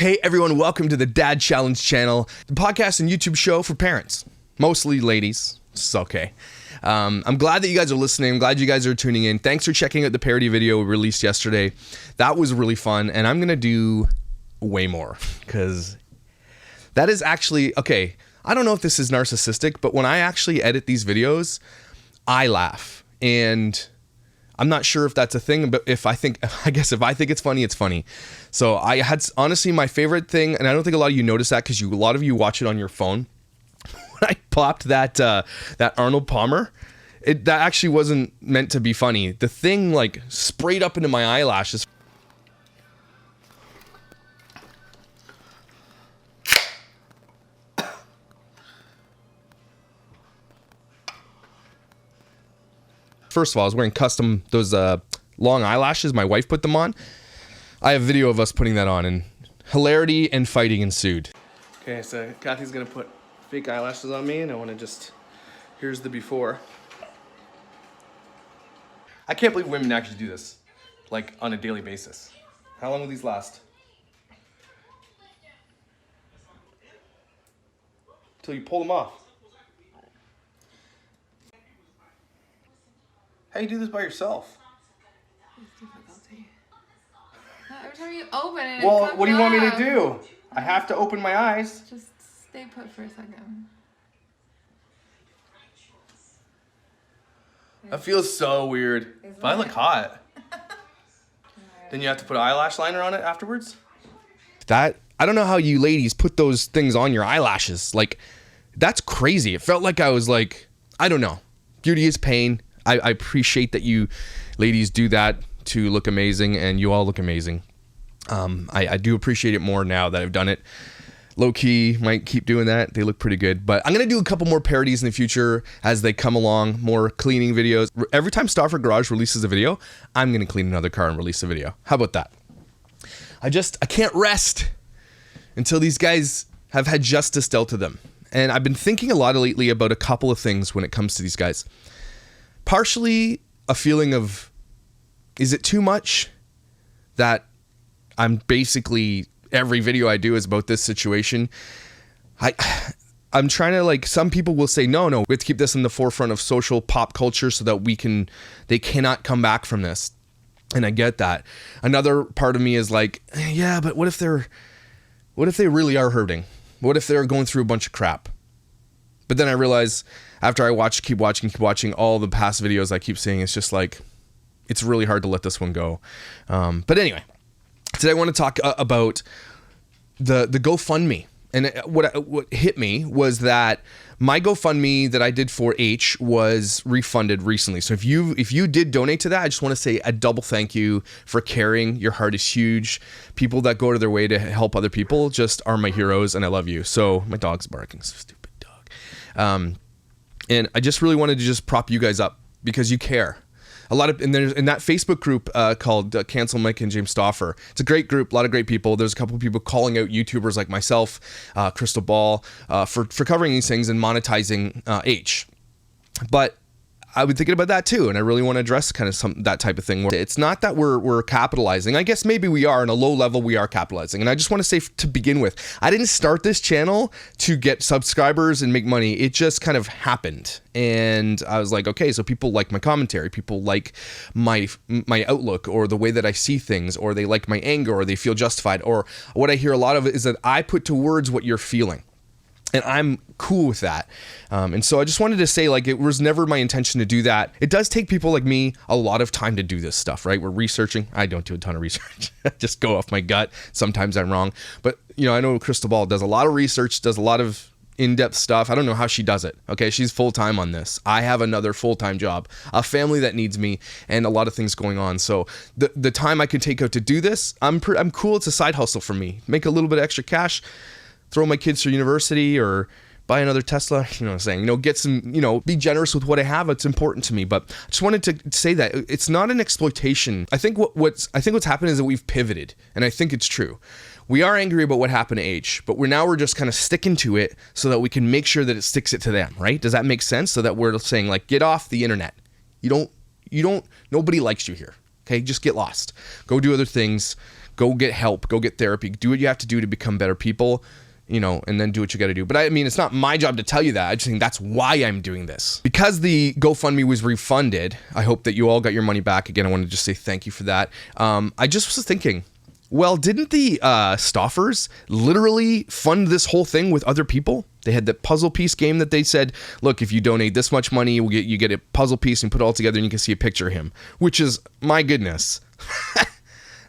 Hey everyone, welcome to the Dad Challenge channel, the podcast and YouTube show for parents, mostly ladies. It's okay. I'm glad that you guys are listening. I'm glad you guys are tuning in. Thanks for checking out the parody video we released yesterday. That was really fun, and I'm gonna do way more because that is actually okay. I don't know if this is narcissistic, but when I actually edit these videos, I laugh, and I'm not sure if that's a thing, but if I think it's funny, it's funny. So I had, honestly, my favorite thing, and I don't think a lot of you notice that because a lot of you watch it on your phone. When I popped that Arnold Palmer, that actually wasn't meant to be funny. The thing like sprayed up into my eyelashes. First of all, I was wearing those long eyelashes. My wife put them on. I have video of us putting that on, and hilarity and fighting ensued. Okay, so Kathy's gonna put fake eyelashes on me, and I want to here's the before. I can't believe women actually do this, like on a daily basis. How long will these last? Till you pull them off. How do you do this by yourself? It's difficulty. Every time you open it, well, what do you want me to do? I have to open my eyes. Just stay put for a second. That feels so weird. But I look hot. Then you have to put an eyelash liner on it afterwards? I don't know how you ladies put those things on your eyelashes. Like, that's crazy. It felt like I was like, I don't know. Beauty is pain. I appreciate that you ladies do that to look amazing, and you all look amazing. I do appreciate it more now that I've done it. Low key, might keep doing that. They look pretty good. But I'm going to do a couple more parodies in the future as they come along, more cleaning videos. Every time Stauffers Garage releases a video, I'm going to clean another car and release a video. How about that? I can't rest until these guys have had justice dealt to them. And I've been thinking a lot lately about a couple of things when it comes to these guys. Partially a feeling of, is it too much that I'm basically, every video I do is about this situation? I'm trying to, like, some people will say, no, we have to keep this in the forefront of social pop culture so that they cannot come back from this. And I get that. Another part of me is like, yeah, but what if they really are hurting? What if they're going through a bunch of crap? But then I realize after I keep watching all the past videos I keep seeing, it's just like, it's really hard to let this one go. But anyway, today I want to talk about the GoFundMe. And what hit me was that my GoFundMe that I did for H was refunded recently. So if you did donate to that, I just want to say a double thank you for caring. Your heart is huge. People that go to their way to help other people just are my heroes, and I love you. So my dog's barking, so stupid dog. And I just really wanted to just prop you guys up because you care. And there's in that Facebook group called Cancel Mike and James Stauffer. It's a great group, a lot of great people. There's a couple of people calling out YouTubers like myself, Crystal Ball, for covering these things and monetizing H. But I've been thinking about that too, and I really want to address kind of that type of thing. Where it's not that we're capitalizing. I guess maybe we are, on a low level we are capitalizing. And I just want to say to begin with, I didn't start this channel to get subscribers and make money. It just kind of happened. And I was like, okay, so people like my commentary, people like my outlook or the way that I see things, or they like my anger, or they feel justified, or what I hear a lot of is that I put to words what you're feeling. And I'm cool with that. And so I just wanted to say, like, it was never my intention to do that. It does take people like me a lot of time to do this stuff, right? We're researching. I don't do a ton of research. I just go off my gut. Sometimes I'm wrong. But, I know Crystal Ball does a lot of research, does a lot of in-depth stuff. I don't know how she does it. Okay, she's full-time on this. I have another full-time job, a family that needs me, and a lot of things going on. So the time I could take out to do this, I'm cool. It's a side hustle for me. Make a little bit of extra cash, throw my kids through university, or buy another Tesla, you know what I'm saying? Get some, be generous with what I have. It's important to me. But I just wanted to say that it's not an exploitation. I think what's happened is that we've pivoted, and I think it's true. We are angry about what happened to H, but we're just kind of sticking to it so that we can make sure that it sticks it to them, right? Does that make sense? So that we're saying, like, get off the internet. Nobody likes you here. Okay, just get lost. Go do other things. Go get help. Go get therapy. Do what you have to do to become better people, and then do what you got to do. But I mean, it's not my job to tell you that. I just think that's why I'm doing this. Because the GoFundMe was refunded, I hope that you all got your money back. Again, I want to just say thank you for that. I just was thinking, well, didn't the Stauffers literally fund this whole thing with other people? They had the puzzle piece game that they said, look, if you donate this much money, you get a puzzle piece and put it all together and you can see a picture of him, which is, my goodness.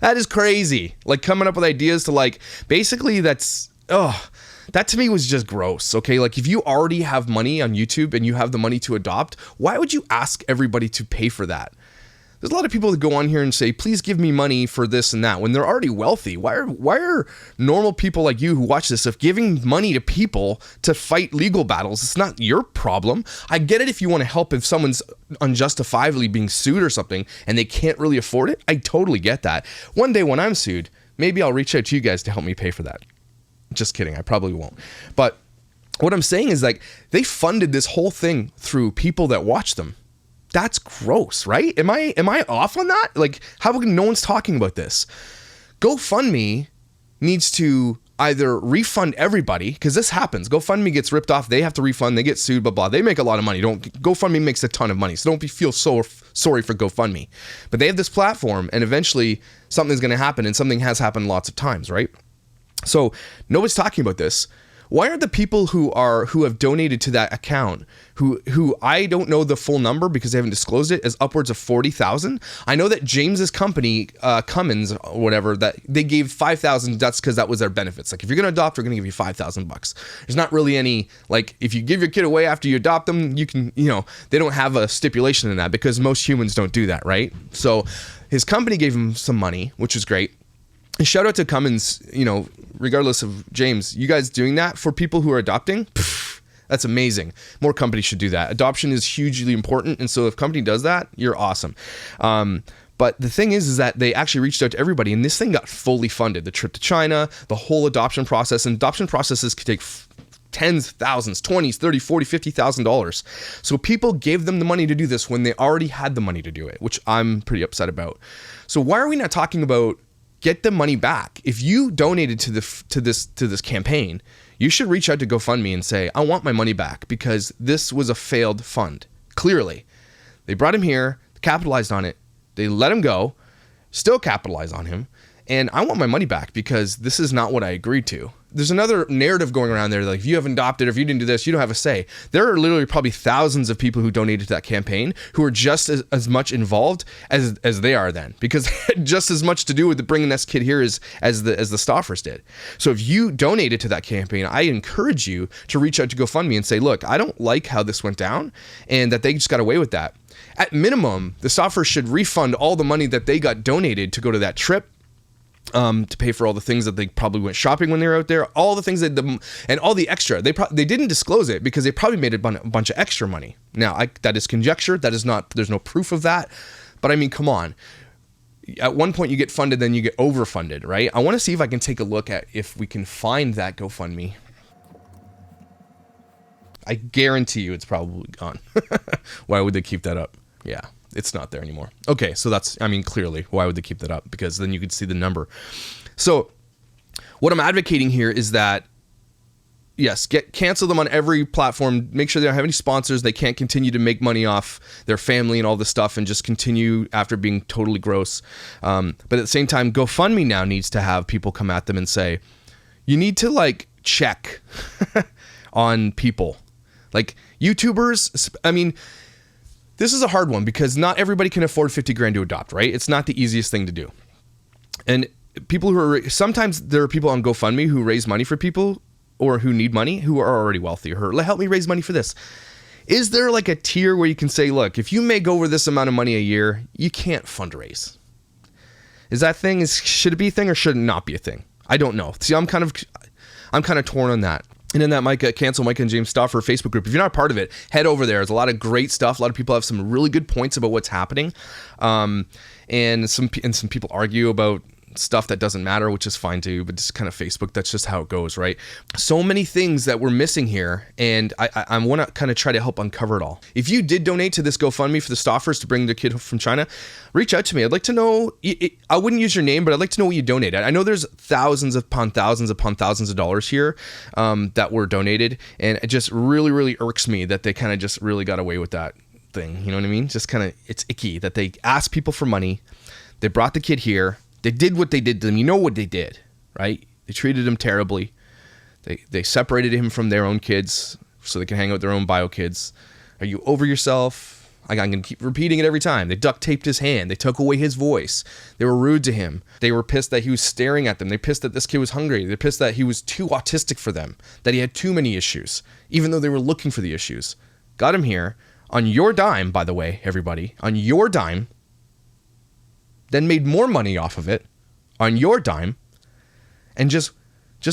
That is crazy. Like, coming up with ideas to, basically that to me was just gross. Okay, like, if you already have money on YouTube and you have the money to adopt, why would you ask everybody to pay for that? There's a lot of people that go on here and say, please give me money for this and that when they're already wealthy. Why are normal people like you who watch this stuff giving money to people to fight legal battles? It's not your problem. I get it if you want to help if someone's unjustifiably being sued or something and they can't really afford it. I totally get that. One day when I'm sued, maybe I'll reach out to you guys to help me pay for that. Just kidding. I probably won't. But what I'm saying is, they funded this whole thing through people that watch them. That's gross, right? Am I off on that? How come no one's talking about this? GoFundMe needs to either refund everybody, because this happens. GoFundMe gets ripped off. They have to refund. They get sued, blah, blah. They make a lot of money. GoFundMe makes a ton of money. So don't feel so sorry for GoFundMe. But they have this platform, and eventually something's going to happen, and something has happened lots of times, right? So nobody's talking about this. Why are the people who have donated to that account, who I don't know the full number because they haven't disclosed it, as upwards of 40,000? I know that James's company, Cummins or whatever, that they gave 5,000. That's because that was their benefits. Like, if you're gonna adopt, we're gonna give you $5,000. There's not really any, if you give your kid away after you adopt them, you can, they don't have a stipulation in that because most humans don't do that, right? So his company gave him some money, which is great. And shout out to Cummins, regardless of James, you guys doing that for people who are adopting, that's amazing. More companies should do that. Adoption is hugely important. And so if a company does that, you're awesome. But the thing is that they actually reached out to everybody, and this thing got fully funded. The trip to China, the whole adoption process, and adoption processes could take tens of thousands, 20s, 30, 40, $50,000. So people gave them the money to do this when they already had the money to do it, which I'm pretty upset about. So why are we not talking about get the money back? If you donated to this campaign, you should reach out to GoFundMe and say, I want my money back because this was a failed fund. Clearly, they brought him here, capitalized on it, they let him go, still capitalize on him, and I want my money back because this is not what I agreed to. There's another narrative going around there, if you haven't adopted, or if you didn't do this, you don't have a say. There are literally probably thousands of people who donated to that campaign who are just as much involved as they are then, because they had just as much to do with bringing this kid here as the Stauffers did. So if you donated to that campaign, I encourage you to reach out to GoFundMe and say, look, I don't like how this went down and that they just got away with that. At minimum, the Stauffers should refund all the money that they got donated to go to that trip, to pay for all the things that they probably went shopping when they were out there, all the things and all the extra. They didn't disclose it because they probably made a bunch of extra money. Now, that is conjecture. That is not, there's no proof of that. But I mean, come on. At one point you get funded, then you get overfunded, right? I want to see if I can take a look at if we can find that GoFundMe. I guarantee you it's probably gone. Why would they keep that up? Yeah. It's not there anymore. Okay, so clearly, why would they keep that up? Because then you could see the number. So what I'm advocating here is that, yes, cancel them on every platform. Make sure they don't have any sponsors. They can't continue to make money off their family and all this stuff and just continue after being totally gross. But at the same time, GoFundMe now needs to have people come at them and say, you need to check on people. YouTubers, this is a hard one because not everybody can afford 50 grand to adopt, right? It's not the easiest thing to do. And sometimes there are people on GoFundMe who raise money for people or who need money who are already wealthy, or help me raise money for this. Is there a tier where you can say, look, if you make over this amount of money a year, you can't fundraise? Should it be a thing or should it not be a thing? I don't know. See, I'm kind of torn on that. And in that Cancel Micah and James Stauffer Facebook group, if you're not part of it, head over there. There's a lot of great stuff. A lot of people have some really good points about what's happening. And some people argue about stuff that doesn't matter, which is fine too, but just kind of Facebook, that's just how it goes, right? So many things that we're missing here, and I want to kind of try to help uncover it all. If you did donate to this GoFundMe for the Stauffers to bring the kid from China, reach out to me. I'd like to know, I wouldn't use your name, but I'd like to know what you donated. I know there's thousands upon thousands of dollars here that were donated, and it just really, really irks me that they kind of just really got away with that thing. You know what I mean? Just kind of, it's icky that they asked people for money. They brought the kid here. They did what they did to them. You know what they did, right? They treated him terribly. They separated him from their own kids so they can hang out with their own bio kids. Are you over yourself? I'm going to keep repeating it every time. They duct taped his hand. They took away his voice. They were rude to him. They were pissed that he was staring at them. They pissed that this kid was hungry. They're pissed that he was too autistic for them, that he had too many issues, even though they were looking for the issues. Got him here on your dime, by the way, everybody, on your dime. Then made more money off of it on your dime, and just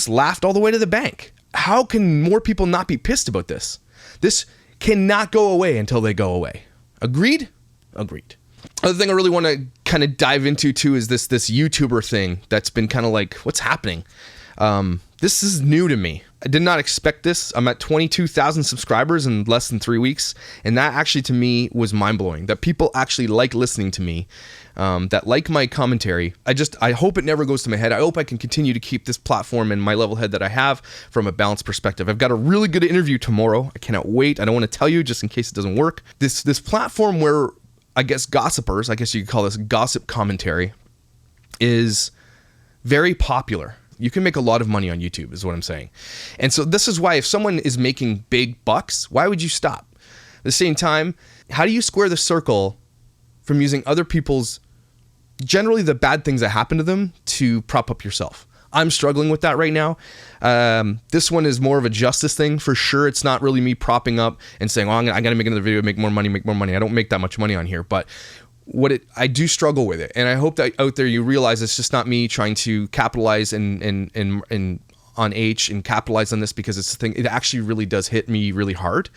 laughed all the way to the bank. How can more people not be pissed about this? This cannot go away until they go away. Agreed? Agreed. Other thing I really want to kind of dive into too is this YouTuber thing that's been kind of like, what's happening? This is new to me. I did not expect this. I'm at 22,000 subscribers in less than 3 weeks. And that actually to me was mind blowing, that people actually like listening to me, that like my commentary. I hope it never goes to my head. I hope I can continue to keep this platform and my level head that I have from a balanced perspective. I've got a really good interview tomorrow. I cannot wait. I don't want to tell you just in case it doesn't work. This platform where I guess gossipers, I guess you could call this gossip commentary, is very popular. You can make a lot of money on YouTube is what I'm saying. And so this is why if someone is making big bucks, why would you stop? At the same time, how do you square the circle from using other people's, generally the bad things that happen to them, to prop up yourself? I'm struggling with that right now. This one is more of a justice thing for sure. It's not really me propping up and saying, well, I got to make another video, make more money. I don't make that much money on here, but I do struggle with it, and I hope that out there you realize it's just not me trying to capitalize on H and capitalize on this, because it's a thing. It actually really does hit me really hard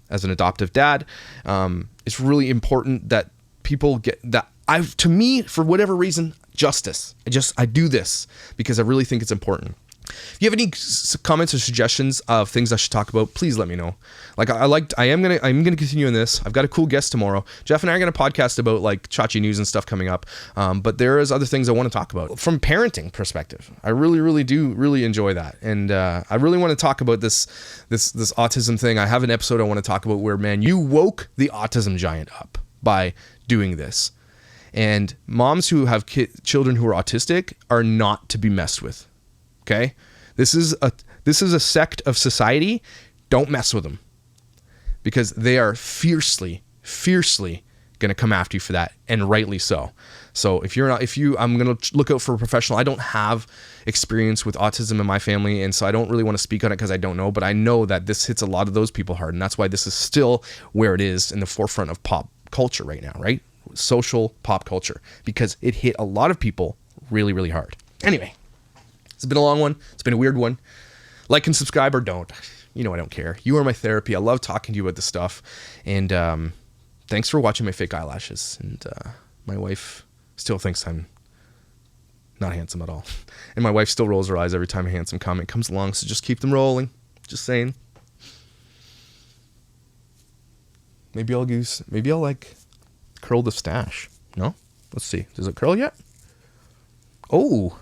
as an adoptive dad. It's really important that people get that. To me, for whatever reason, justice. I do this because I really think it's important. If you have any comments or suggestions of things I should talk about, please let me know. Like I'm gonna continue on this. I've got a cool guest tomorrow. Jeff and I are gonna podcast about like Chachi news and stuff coming up. But there is other things I want to talk about from parenting perspective. I really do enjoy that, and I really want to talk about this autism thing. I have an episode I want to talk about where, man, you woke the autism giant up by doing this, and moms who have children who are autistic are not to be messed with. Okay, this is a sect of society. Don't mess with them, because they are fiercely going to come after you for that, and rightly so. So I'm going to look out for a professional. I don't have experience with autism in my family, and so I don't really want to speak on it because I don't know, but I know that this hits a lot of those people hard, and that's why this is still where it is in the forefront of pop culture right now, right? Social pop culture, because it hit a lot of people really hard. Anyway, it's been a long one. It's been a weird one. Like and subscribe or don't. You know I don't care. You are my therapy. I love talking to you about this stuff. And thanks for watching my fake eyelashes. And my wife still thinks I'm not handsome at all. And my wife still rolls her eyes every time a handsome comment comes along. So just keep them rolling. Just saying. Maybe I'll like curl the stash. No? Let's see. Does it curl yet? Oh,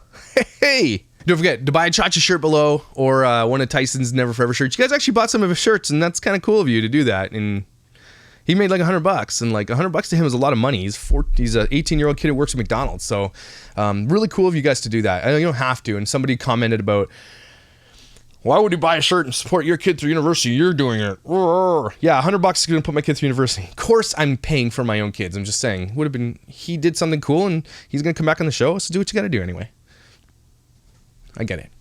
hey. Don't forget to buy a Chacha shirt below, or one of Tyson's Never Forever shirts. You guys actually bought some of his shirts, and that's kind of cool of you to do that. And he made like $100, and like $100 to him is a lot of money. He's an 18-year-old kid who works at McDonald's. So really cool of you guys to do that. I know you don't have to. And somebody commented about, why would you buy a shirt and support your kid through university? You're doing it. Yeah, $100 is going to put my kid through university. Of course I'm paying for my own kids. I'm just saying, he did something cool, and he's going to come back on the show. So do what you got to do anyway. I get it.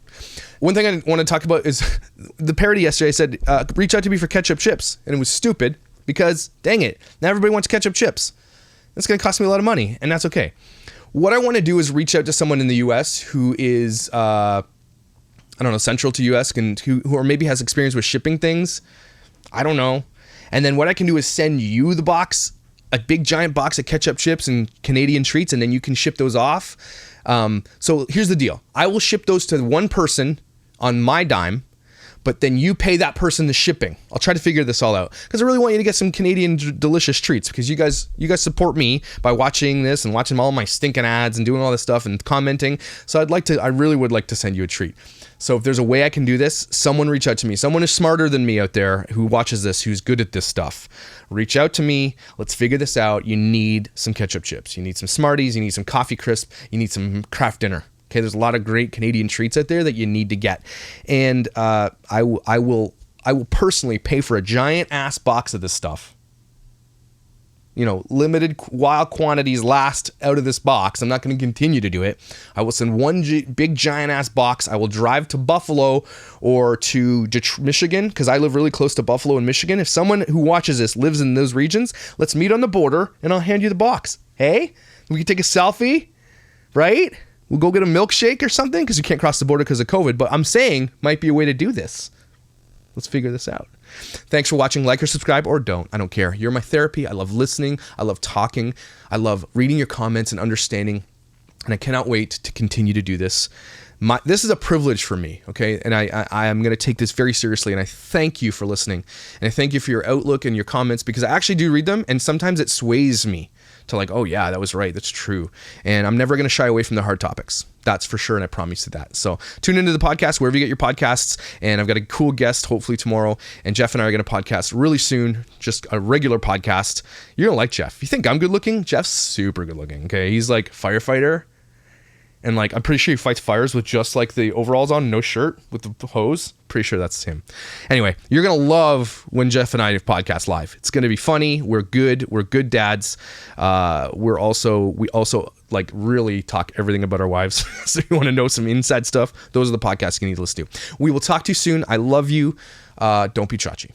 One thing I want to talk about is the parody yesterday. I said, reach out to me for ketchup chips. And it was stupid because, dang it, now everybody wants ketchup chips. That's going to cost me a lot of money, and that's okay. What I want to do is reach out to someone in the U.S. who is, central to U.S. and who or maybe has experience with shipping things. I don't know. And then what I can do is send you the box a big giant box of ketchup chips and Canadian treats, and then you can ship those off. So here's the deal. I will ship those to one person on my dime, but then you pay that person the shipping. I'll try to figure this all out because I really want you to get some Canadian delicious treats because you guys support me by watching this and watching all my stinking ads and doing all this stuff and commenting. So I really would like to send you a treat. So if there's a way I can do this, someone reach out to me. Someone is smarter than me out there who watches this, who's good at this stuff. Reach out to me. Let's figure this out. You need some ketchup chips. You need some Smarties. You need some coffee crisp. You need some Kraft Dinner. Okay, there's a lot of great Canadian treats out there that you need to get. And I will personally pay for a giant ass box of this stuff. You know, limited while quantities last out of this box. I'm not going to continue to do it. I will send one big giant ass box. I will drive to Buffalo or to Michigan because I live really close to Buffalo and Michigan. If someone who watches this lives in those regions, let's meet on the border and I'll hand you the box. Hey, we can take a selfie, right? We'll go get a milkshake or something because you can't cross the border because of COVID. But I'm saying might be a way to do this. Let's figure this out. Thanks for watching. Like or subscribe or don't. I don't care. You're my therapy. I love listening. I love talking. I love reading your comments and understanding. And I cannot wait to continue to do this. This is a privilege for me, okay? And I am going to take this very seriously. And I thank you for listening. And I thank you for your outlook and your comments because I actually do read them. And sometimes it sways me to like, oh yeah, that was right. That's true. And I'm never going to shy away from the hard topics. That's for sure. And I promise you that. So tune into the podcast, wherever you get your podcasts. And I've got a cool guest, hopefully tomorrow. And Jeff and I are going to podcast really soon. Just a regular podcast. You're going to like Jeff. You think I'm good looking? Jeff's super good looking. Okay. He's like firefighter. And like, I'm pretty sure he fights fires with just like the overalls on, no shirt with the hose. Pretty sure that's him. Anyway, you're going to love when Jeff and I podcast live. It's going to be funny. We're good. We're good dads. We also like really talk everything about our wives. So if you want to know some inside stuff, those are the podcasts you need to listen to. We will talk to you soon. I love you. Don't be chachi.